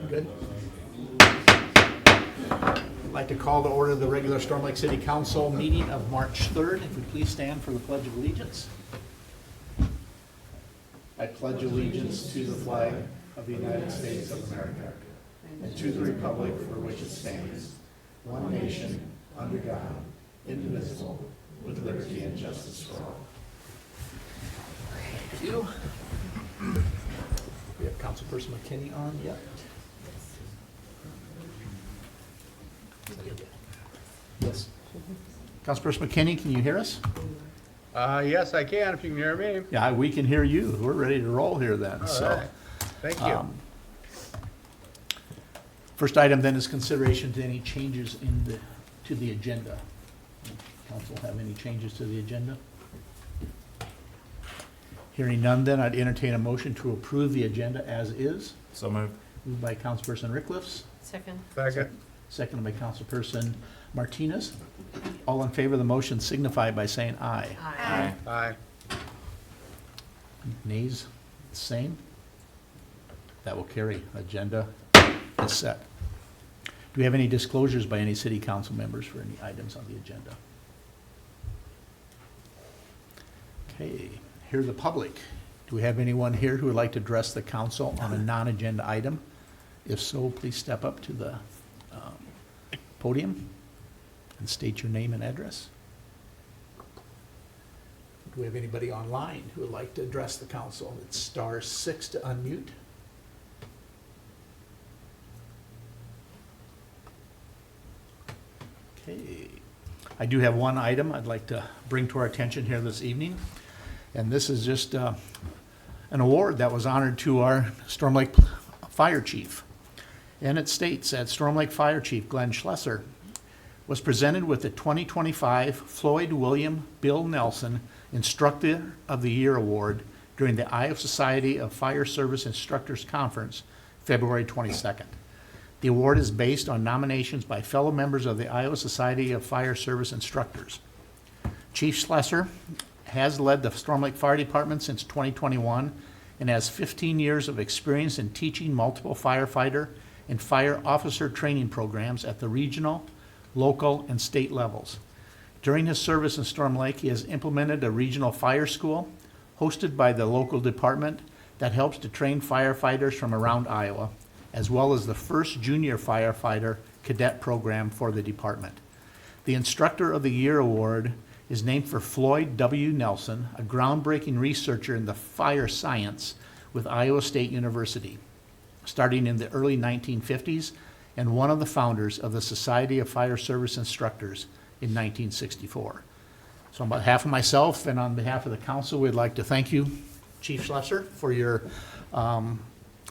Good. I'd like to call to order the regular Storm Lake City Council meeting of March 3rd. If we please stand for the Pledge of Allegiance. I pledge allegiance to the flag of the United States of America and to the republic for which it stands, one nation, under God, indivisible, with liberty and justice for all. Thank you. We have Councilperson McKinney on yet? Yes. Councilperson McKinney, can you hear us? Yes, I can, if you can hear me. Yeah, we can hear you. We're ready to roll here then. All So, right. Thank you. First item then is consideration to any changes to the agenda. Council have any changes to the agenda? Hearing none, then I'd entertain a motion to approve the agenda as is. So moved. Moved by Councilperson Rickliffs, Second. Second. seconded by Councilperson Martinez. All in favor of the motion signify by saying aye. Aye. Aye. Nays, same. That will carry. Agenda is set. Do we have any disclosures by any city council members for any items on the agenda? Okay, hear the public. Do we have anyone here who would like to address the council on a non-agenda item? If so, please step up to the podium and state your name and address. Do we have anybody online who would like to address the council? It's *6 to unmute. Okay. I do have one item I'd like to bring to our attention here this evening, and this is just an award that was honored to our Storm Lake Fire Chief. And it states that Storm Lake Fire Chief Glenn Schlesser was presented with the 2025 Floyd William Bill Nelson Instructor of the Year Award during the Iowa Society of Fire Service Instructors Conference, February 22nd. The award is based on nominations by fellow members of the Iowa Society of Fire Service Instructors. Chief Schlesser has led the Storm Lake Fire Department since 2021 and has 15 years of experience in teaching multiple firefighter and fire officer training programs at the regional, local, and state levels. During his service in Storm Lake, he has implemented a regional fire school hosted by the local department that helps to train firefighters from around Iowa, as well as the first junior firefighter cadet program for the department. The Instructor of the Year Award is named for Floyd W. Nelson, a groundbreaking researcher in the fire science with Iowa State University, starting in the early 1950s, and one of the founders of the Society of Fire Service Instructors in 1964. So on behalf of myself and on behalf of the council, we'd like to thank you, Chief Schlesser, for your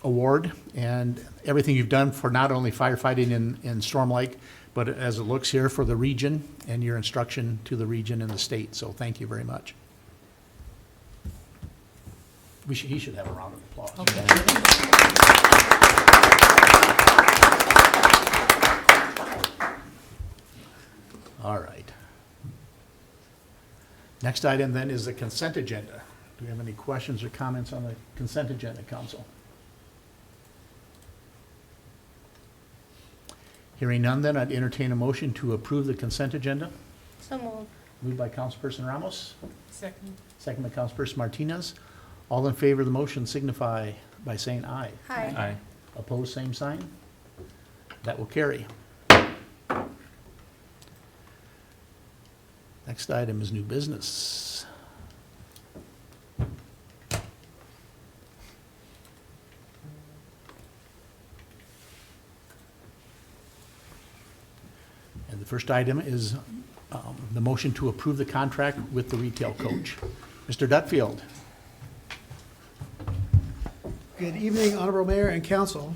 award and everything you've done for not only firefighting in Storm Lake, but as it looks here for the region and your instruction to the region and the state. So thank you very much. He should have a round of applause. Okay. All right. Next item then is the consent agenda. Do we have any questions or comments on the consent agenda, council? Hearing none, then I'd entertain a motion to approve the consent agenda. So moved. Moved by Councilperson Ramos, Second. second by Councilperson Martinez. All in favor of the motion signify by saying aye. Aye. Opposed, same sign. That will carry. Next item is new business. And the first item is the motion to approve the contract with the retail coach. Mr. Dutfield. Good evening, Honorable Mayor and Council.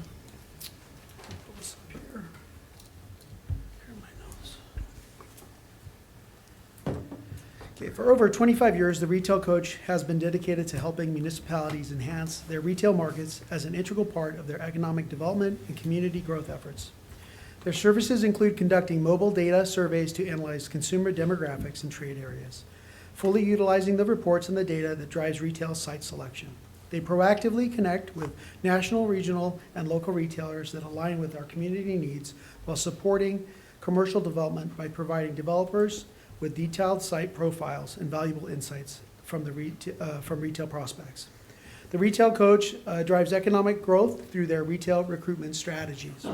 Okay, for over 25 years, the retail coach has been dedicated to helping municipalities enhance their retail markets as an integral part of their economic development and community growth efforts. Their services include conducting mobile data surveys to analyze consumer demographics and trade areas, fully utilizing the reports and the data that drives retail site selection. They proactively connect with national, regional, and local retailers that align with our community needs while supporting commercial development by providing developers with detailed site profiles and valuable insights from retail prospects. The retail coach drives economic growth through their retail recruitment strategies.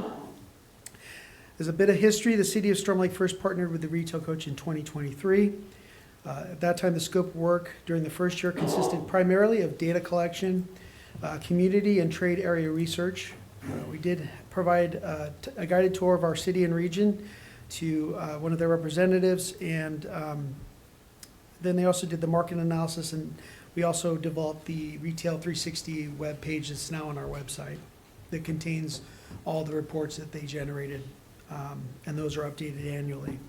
As a bit of history, the city of Storm Lake first partnered with the retail coach in 2023. At that time, the scope of work during the first year consisted primarily of data collection, community and trade area research. We did provide a guided tour of our city and region to one of their representatives, and then they also did the market analysis, and we also developed the Retail 360 web page that's now on our website that contains all the reports that they generated, and those are updated annually.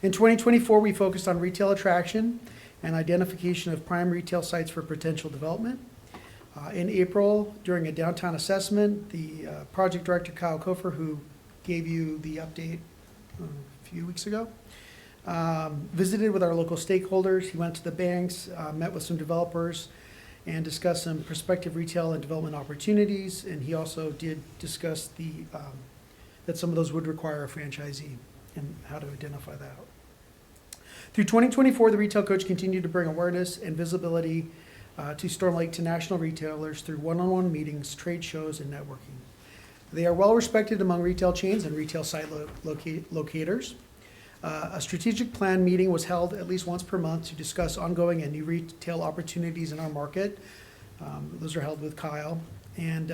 In 2024, we focused on retail attraction and identification of prime retail sites for potential development. In April, during a downtown assessment, the project director, Kyle Kofer, who gave you the update a few weeks ago, visited with our local stakeholders. He went to the banks, met with some developers, and discussed some prospective retail and development opportunities. And he also did discuss that some of those would require a franchisee and how to identify that. Through 2024, the retail coach continued to bring awareness and visibility to Storm Lake to national retailers through one-on-one meetings, trade shows, and networking. They are well respected among retail chains and retail site locators. A strategic plan meeting was held at least once per month to discuss ongoing and new retail opportunities in our market. Those are held with Kyle. And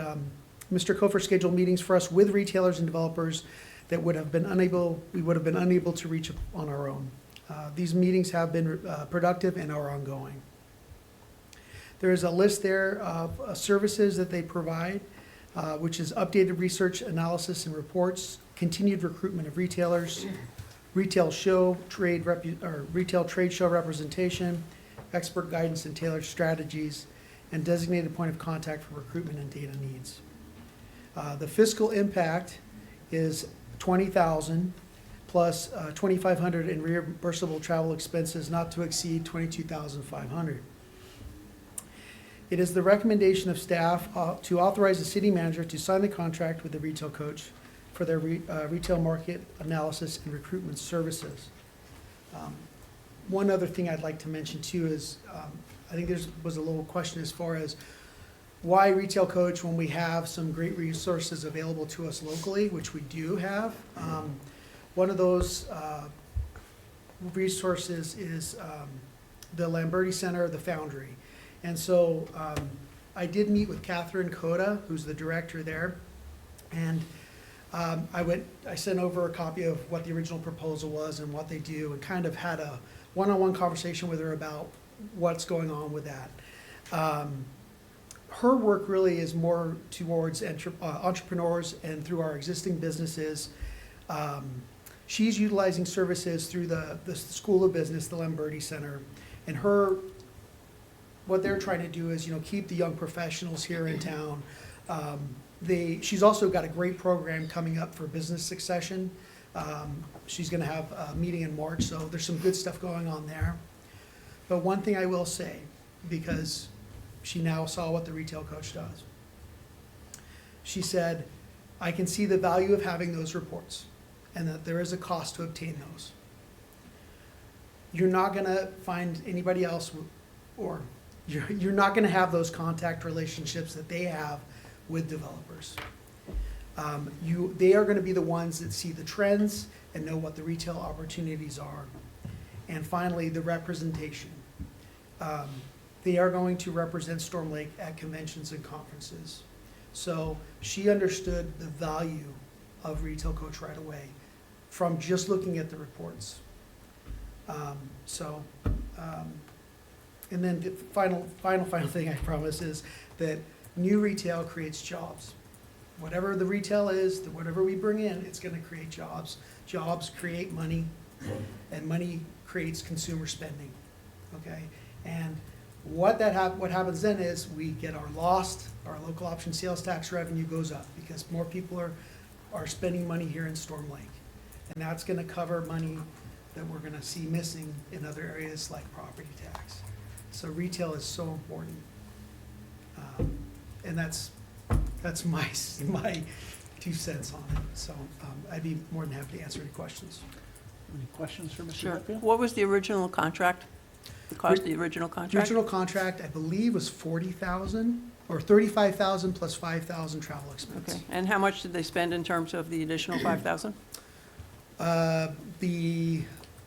Mr. Kofer scheduled meetings for us with retailers and developers that we would have been unable to reach on our own. These meetings have been productive and are ongoing. There is a list there of services that they provide, which is updated research, analysis, and reports, continued recruitment of retailers, retail trade show representation, expert guidance and tailored strategies, and designated point of contact for recruitment and data needs. The fiscal impact is $20,000 plus $2,500 in reimbursable travel expenses not to exceed $22,500. It is the recommendation of staff to authorize the city manager to sign the contract with the retail coach for their retail market analysis and recruitment services. One other thing I'd like to mention too is I think there was a little question as far as why retail coach when we have some great resources available to us locally, which we do have. One of those resources is the Lamberti Center, the Foundry. And so I did meet with Catherine Coda, who's the director there, and I sent over a copy of what the original proposal was and what they do, and kind of had a one-on-one conversation with her about what's going on with that. Her work really is more towards entrepreneurs and through our existing businesses. She's utilizing services through the School of Business, the Lamberti Center, and what they're trying to do is, keep the young professionals here in town. She's also got a great program coming up for business succession. She's going to have a meeting in March, so there's some good stuff going on there. But one thing I will say, because she now saw what the retail coach does, she said, I can see the value of having those reports and that there is a cost to obtain those. You're not going to find anybody else, or you're not going to have those contact relationships that they have with developers. They are going to be the ones that see the trends and know what the retail opportunities are. And finally, the representation. They are going to represent Storm Lake at conventions and conferences. So she understood the value of Retail Coach right away from just looking at the reports. And then the final thing I promise is that new retail creates jobs. Whatever the retail is, whatever we bring in, it's going to create jobs. Jobs create money, and money creates consumer spending. Okay, and what happens then is we get our local option sales tax revenue goes up because more people are spending money here in Storm Lake, and that's going to cover money that we're going to see missing in other areas like property tax. So retail is so important. And that's my 2 cents on it. So I'd be more than happy to answer any questions. Any questions for Mr. Sure. Whitfield? What was the original contract? The cost of the original contract? Original contract, I believe, was 40,000 or 35,000 plus 5,000 travel expense. Okay, and how much did they spend in terms of the additional 5,000?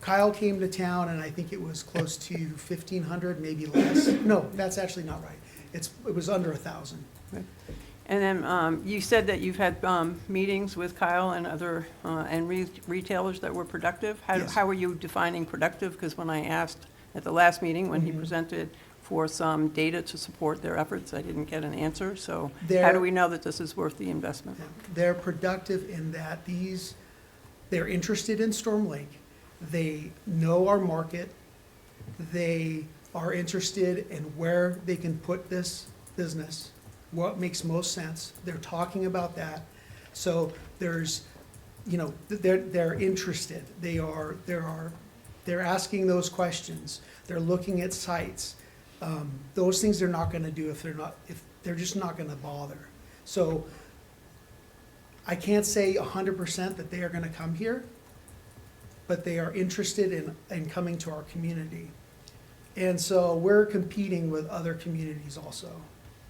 Kyle came to town, and I think it was close to 1,500, maybe less. No, that's actually not right. It was under 1,000. And then you said that you've had meetings with Kyle and other, retailers that were productive? Yes. How are you defining productive? Because when I asked at the last meeting, when he presented for some data to support their efforts, I didn't get an answer. So how They're- do we know that this is worth the investment? They're productive in that they're interested in Storm Lake. They know our market. They are interested in where they can put this business, what makes most sense. They're talking about that. So there's, they're interested. They're asking those questions. They're looking at sites. Those things they're not gonna do if they're just not gonna bother. So I can't say 100% that they are gonna come here, but they are interested in coming to our community. And so we're competing with other communities also,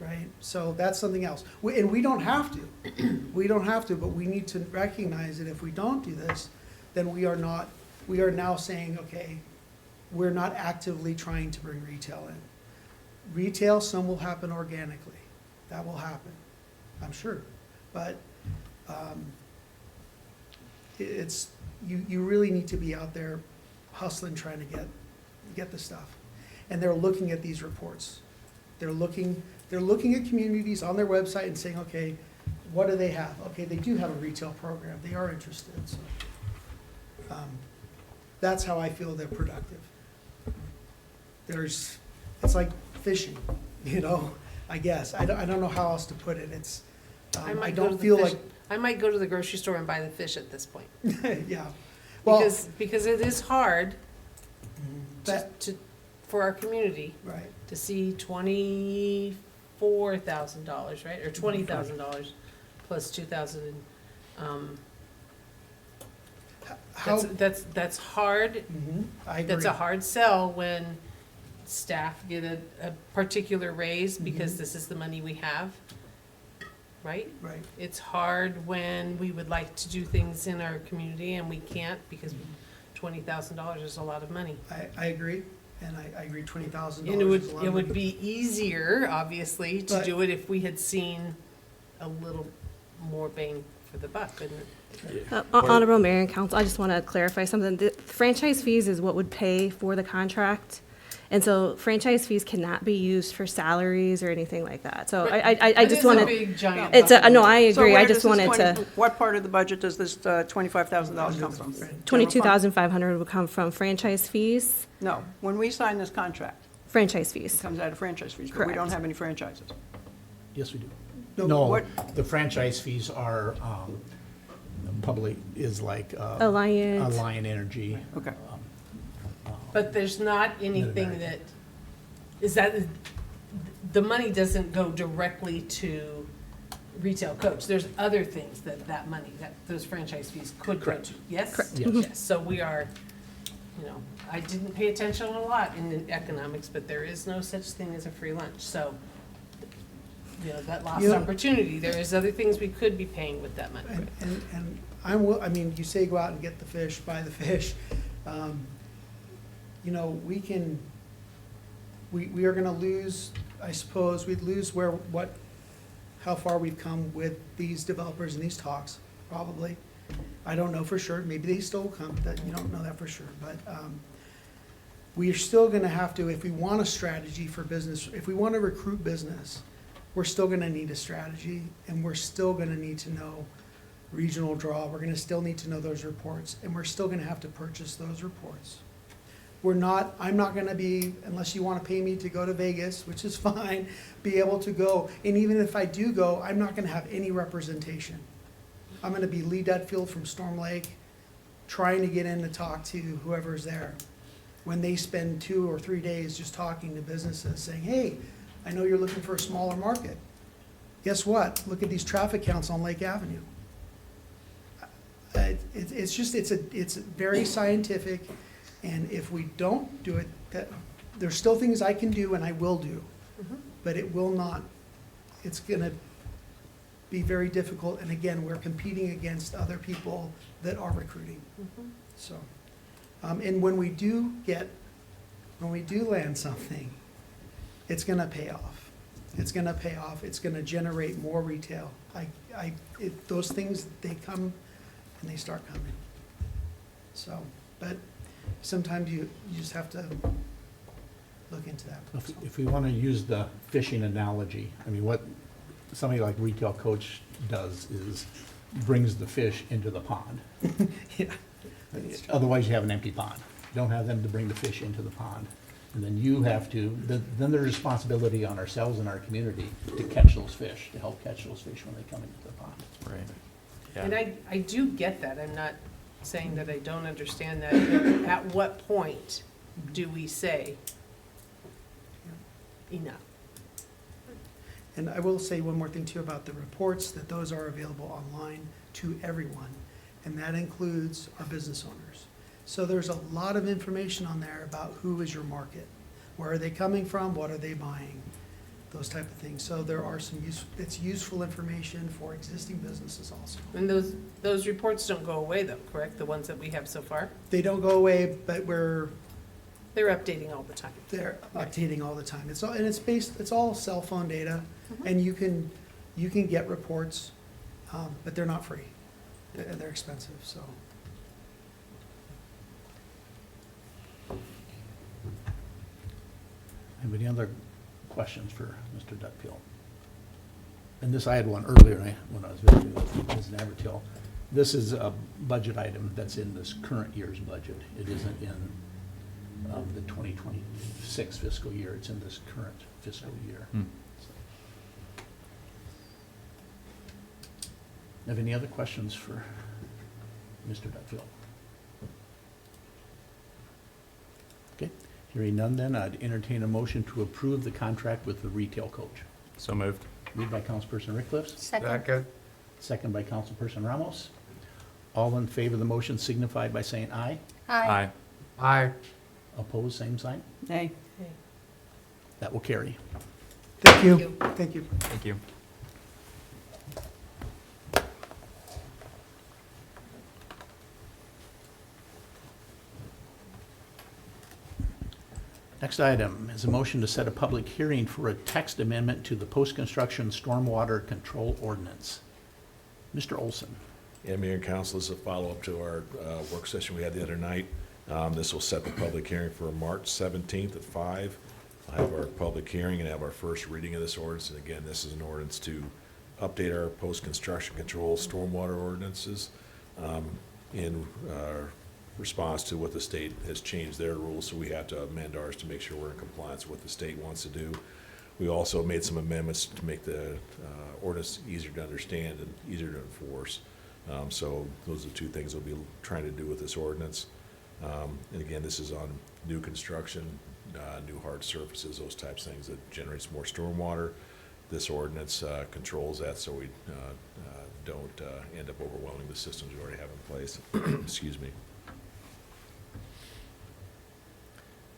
right? So that's something else. And we don't have to. We don't have to, but we need to recognize that if we don't do this, then we are now saying, okay, we're not actively trying to bring retail in. Retail, some will happen organically. That will happen, I'm sure. But you really need to be out there hustling, trying to get the stuff. And they're looking at these reports. They're looking at communities on their website and saying, okay, what do they have? Okay, they do have a retail program. They are interested. So that's how I feel they're productive. It's like fishing, I guess. I don't know how else to put it. It's, I don't feel like, I might go to the grocery store and buy the fish at this point. yeah. Well, Because it is hard that, for our community right. to see $24,000, right? Or $20,000 plus 2,000. How, That's hard. I agree. That's a hard sell when staff get a particular raise because this is the money we have, right? Right. It's hard when we would like to do things in our community and we can't because $20,000 is a lot of money. I agree, and I agree $20,000 And is a lot it of would money. be easier, obviously, to But- do it if we had seen a little more bang for the buck, wouldn't it? Honorable Mayor and Council, I just want to clarify something. The franchise fees is what would pay for the contract. And so franchise fees cannot be used for salaries or anything like that. So I just want It to, is a big giant. it's a, no, bucket. I So agree. where I does just this wanted 20 to, What part of the budget does this $25,000 come from? 22,500 would come from franchise fees, No, when we sign this contract, franchise it fees. comes out of franchise fees, but we don't Correct. have any franchises. Yes, we do. No, No, what- the franchise fees are, public, is like, Alliant. Alliant Energy. Okay. But there's not anything that, the money doesn't go directly to retail coach. There's other things that money, those franchise fees could go Correct. to. Yes? Correct. Yes. Yes, so we are, I didn't pay attention a lot in economics, but there is no such thing as a free lunch, so, that lost Yeah. opportunity. There is other things we could be paying with that money. And you say go out and get the fish, buy the fish. We are gonna lose, I suppose, we'd lose how far we've come with these developers and these talks, probably. I don't know for sure, maybe they still will come, you don't know that for sure, but, we are still gonna have to, if we want a strategy for business, if we wanna recruit business, we're still gonna need a strategy, and we're still gonna need to know regional draw, we're gonna still need to know those reports, and we're still gonna have to purchase those reports. I'm not gonna be, unless you wanna pay me to go to Vegas, which is fine, be able to go, and even if I do go, I'm not gonna have any representation. I'm gonna be Lee Dudfield from Storm Lake, trying to get in to talk to whoever's there. When they spend 2 or 3 days just talking to businesses, saying, hey, I know you're looking for a smaller market. guess what? Look at these traffic counts on Lake Avenue. It's very scientific, and if we don't do it, there's still things I can do and I will do, but it will not, it's gonna be very difficult, and again, we're competing against other people that are recruiting, so. And when we do land something, it's gonna pay off. It's gonna pay off, it's gonna generate more retail. Those things, they come and they start coming. So, but sometimes you just have to look into that. If we want to use the fishing analogy, I mean, what somebody like Retail Coach does is brings the fish into the pond. Yeah, that's true. Otherwise, you have an empty pond. You don't have them to bring the fish into the pond. And then you have to, then there's responsibility on ourselves and our community to catch those fish, to help catch those fish when they come into the pond. Right. And I do get that, I'm not saying that I don't understand that. At what point do we say enough? And I will say one more thing too about the reports, that those are available online to everyone, and that includes our business owners. So there's a lot of information on there about who is your market, where are they coming from, what are they buying, those type of things. So there are some it's useful information for existing businesses also. And those reports don't go away though, correct? The ones that we have so far? They don't go away, but They're updating all the time. they're updating all the time. It's all, and it's all cell phone data, and you can get reports, but they're not free. They're expensive, so. Have any other questions for Mr. Duckpill? And this, I had one earlier when I was visiting with Ms. Navratil. This is a budget item that's in this current year's budget. It isn't in the 2026 fiscal year. It's in this current fiscal year. Have any other questions for Mr. Duckpill? Okay, hearing none then, I'd entertain a motion to approve the contract with the Retail Coach. So moved. Moved by Councilperson Rickliff, Second. second by Councilperson Ramos. All in favor of the motion signify by saying aye. Aye. Aye. Opposed, same sign. Nay. That will carry. Thank you. you. Thank you. Thank you. Next item is a motion to set a public hearing for a text amendment to the post-construction stormwater control ordinance. Mr. Olson. Yeah, Mayor and Council, this is a follow-up to our work session we had the other night. This will set the public hearing for March 17th at 5. I have our public hearing and have our first reading of this ordinance. And again, this is an ordinance to update our post-construction control stormwater ordinances in response to what the state has changed their rules, so we have to amend ours to make sure we're in compliance with what the state wants to do. We also made some amendments to make the ordinance easier to understand and easier to enforce. So those are the two things we'll be trying to do with this ordinance. And again, this is on new construction, new hard surfaces, those types of things that generates more stormwater. This ordinance controls that, so we don't end up overwhelming the systems we already have in place. Excuse me.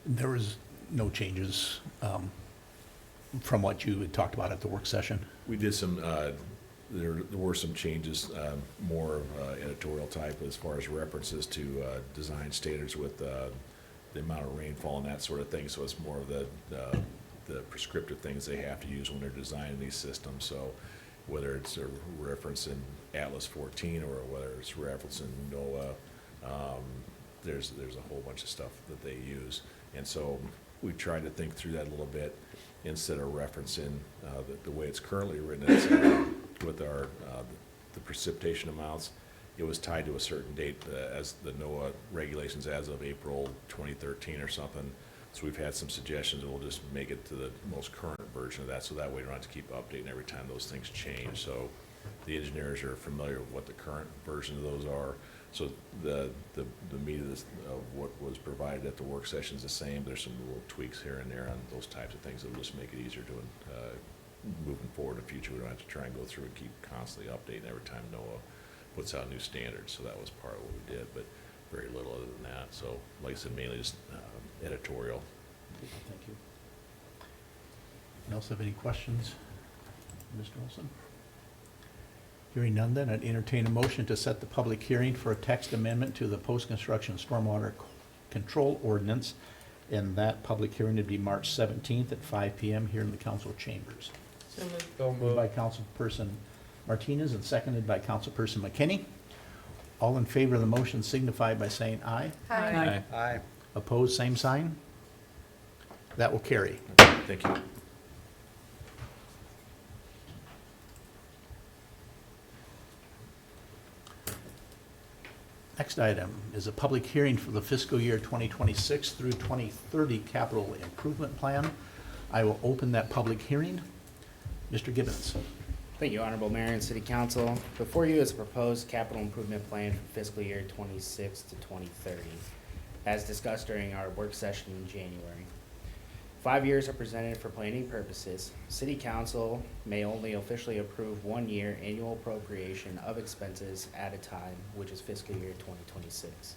There was no changes from what you had talked about at the work session. We did some, there were some changes, more editorial type as far as references to design standards with the amount of rainfall and that sort of thing. So it's more of the prescriptive things they have to use when they're designing these systems. So whether it's a reference in Atlas 14 or whether it's reference in NOAA, there's a whole bunch of stuff that they use. And so we tried to think through that a little bit instead of referencing the way it's currently written. It's, with our the precipitation amounts, it was tied to a certain date as the NOAA regulations as of April 2013 or something. So we've had some suggestions, and we'll just make it to the most current version of that, so that way we don't have to keep updating every time those things change. So the engineers are familiar with what the current version of those are. So the meat of this, of what was provided at the work session is the same. There's some little tweaks here and there on those types of things that'll just make it easier to moving forward in the future, we don't have to try and go through and keep constantly updating every time NOAA puts out new standards. So that was part of what we did, but very little other than that. So like I said, mainly just editorial. Thank you. Anyone else have any questions, Mr. Olson? Hearing none, then I'd entertain a motion to set the public hearing for a text amendment to the post-construction stormwater control ordinance, and that public hearing would be March 17th at 5 p.m. here in the council chambers. So moved. So Moved by moved. Councilperson Martinez and seconded by Councilperson McKinney. All in favor of the motion signify by saying aye. Aye. Aye. Opposed, same sign. That will carry. Thank you. Next item is a public hearing for the fiscal year 2026 through 2030 capital improvement plan. I will open that public hearing. Mr. Gibbons. Thank you, Honorable Mayor and City Council. Before you is a proposed capital improvement plan for fiscal year 26 to 2030, as discussed during our work session in January. 5 years are presented for planning purposes. City Council may only officially approve 1 year annual appropriation of expenses at a time, which is fiscal year 2026.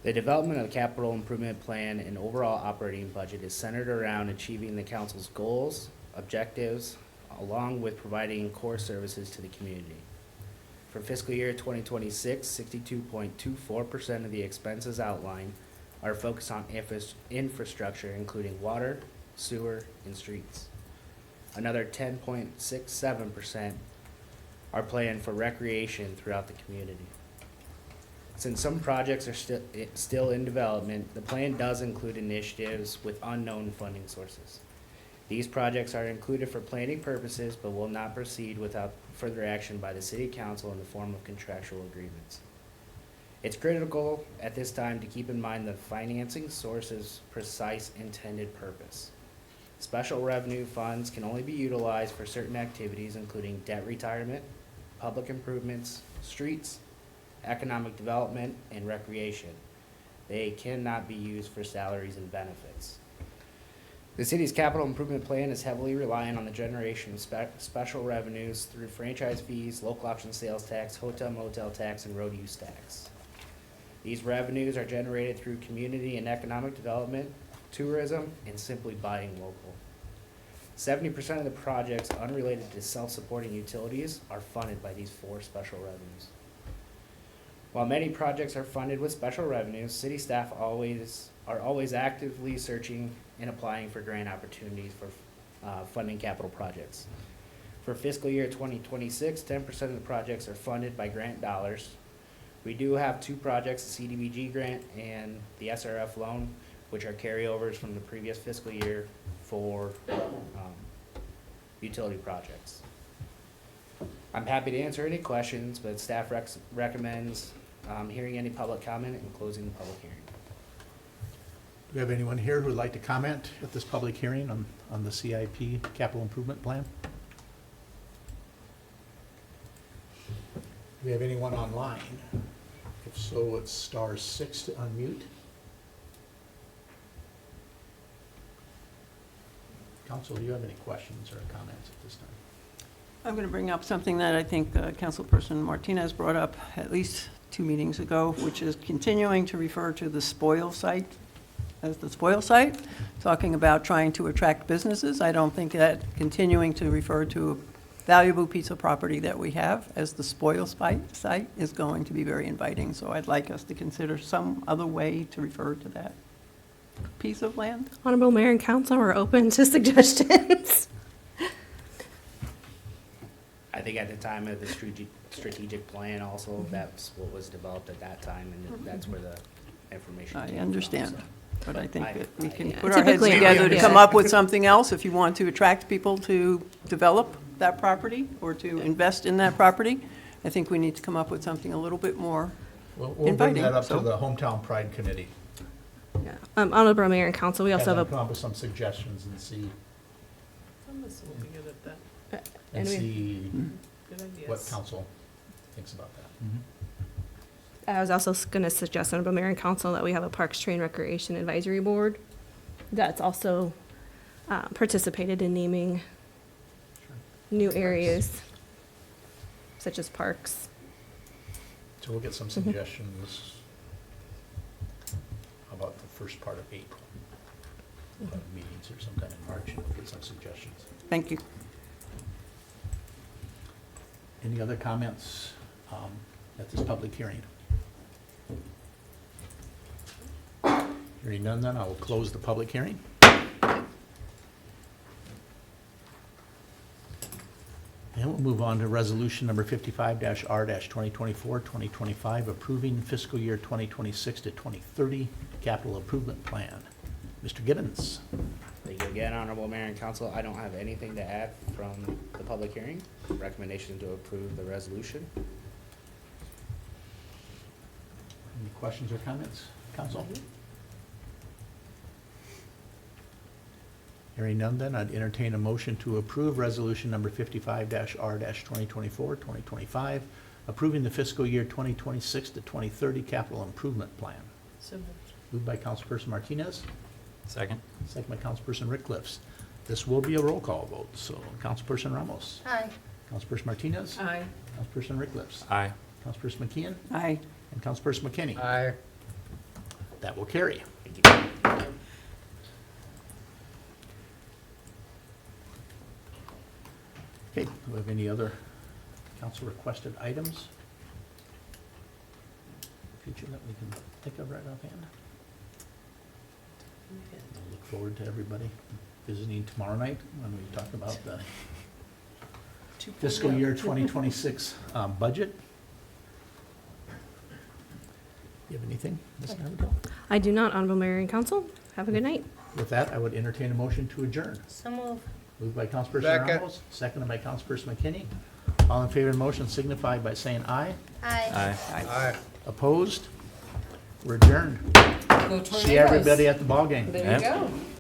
The development of the capital improvement plan and overall operating budget is centered around achieving the council's goals, objectives, along with providing core services to the community. For fiscal year 2026, 62.24% of the expenses outlined are focused on infrastructure, including water, sewer, and streets. Another 10.67% are planned for recreation throughout the community. Since some projects are still in development, the plan does include initiatives with unknown funding sources. These projects are included for planning purposes, but will not proceed without further action by the City Council in the form of contractual agreements. It's critical at this time to keep in mind the financing source's precise intended purpose. Special revenue funds can only be utilized for certain activities, including debt retirement, public improvements, streets, economic development, and recreation. They cannot be used for salaries and benefits. The city's capital improvement plan is heavily reliant on the generation of special revenues through franchise fees, local option sales tax, hotel motel tax, and road use tax. These revenues are generated through community and economic development, tourism, and simply buying local. 70% of the projects unrelated to self-supporting utilities are funded by these 4 special revenues. While many projects are funded with special revenues, city staff are always actively searching and applying for grant opportunities for funding capital projects. For fiscal year 2026, 10% of the projects are funded by grant dollars. We do have 2 projects, the CDBG grant and the SRF loan, which are carryovers from the previous fiscal year for utility projects. I'm happy to answer any questions, but staff recommends hearing any public comment and closing the public hearing. Do we have anyone here who would like to comment at this public hearing on the CIP capital improvement plan? Do we have anyone online? If so, it's *6 to unmute. Council, do you have any questions or comments at this time? I'm going to bring up something that I think Councilperson Martinez brought up at least 2 meetings ago, which is continuing to refer to the spoil site as the spoil site, talking about trying to attract businesses. I don't think that continuing to refer to a valuable piece of property that we have as the spoil site is going to be very inviting. So I'd like us to consider some other way to refer to that piece of land. Honorable Mayor and Council are open to suggestions. I think at the time of the strategic plan also, that's what was developed at that time, and that's where the information I came from, understand, so. but I think that we can Yeah. put our heads Typically, together to yeah. come up with something else if you want to attract people to develop that property or to invest in that property. I think we need to come up with something a little bit more. We'll bring Inviting, that up to so- the Hometown Pride Committee. Yeah. Honorable Mayor and Council, we also Have have them come up with some suggestions and see, Some of us will be good at that. and And we- see Good ideas. what council thinks about that. I was also going to suggest, Honorable Mayor and Council, that we have a Parks, Train, Recreation Advisory Board that's also participated in naming new areas, such as parks. So we'll get some suggestions about the first part of April. We'll have meetings here sometime in March, and we'll get some suggestions. Thank you. Any other comments at this public hearing? Hearing none, then I will close the public hearing. And we'll move on to resolution number 55-R-2024-2025, approving fiscal year 2026 to 2030 capital improvement plan. Mr. Gibbons. Thank you again, Honorable Mayor and Council. I don't have anything to add from the public hearing. Recommendation to approve the resolution. Any questions or comments, council? Hearing none, then I'd entertain a motion to approve resolution number 55-R-2024-2025, approving the fiscal year 2026 to 2030 capital improvement plan. So moved. Moved by Councilperson Martinez, Second. second by Councilperson Rickliffs. This will be a roll call vote, so Councilperson Ramos, Aye. Councilperson Martinez, Aye. Councilperson Rickliffs, Aye. Councilperson McKeon, Aye. and Councilperson McKinney. Aye. That will carry. Thank you. Okay, do we have any other council requested items? Future that we can think of right offhand? I look forward to everybody visiting tomorrow night when we talk about the fiscal year 2026 budget. You have anything, Ms. Navigato? I do not, Honorable Mayor and Council. Have a good night. With that, I would entertain a motion to adjourn. So move. Moved by Councilperson Second. Ramos, seconded by Councilperson McKinney. All in favor of the motion signify by saying aye. Aye. Aye. Opposed? We're adjourned. Go Tornadoes. See everybody at the ballgame. There you Yep. go.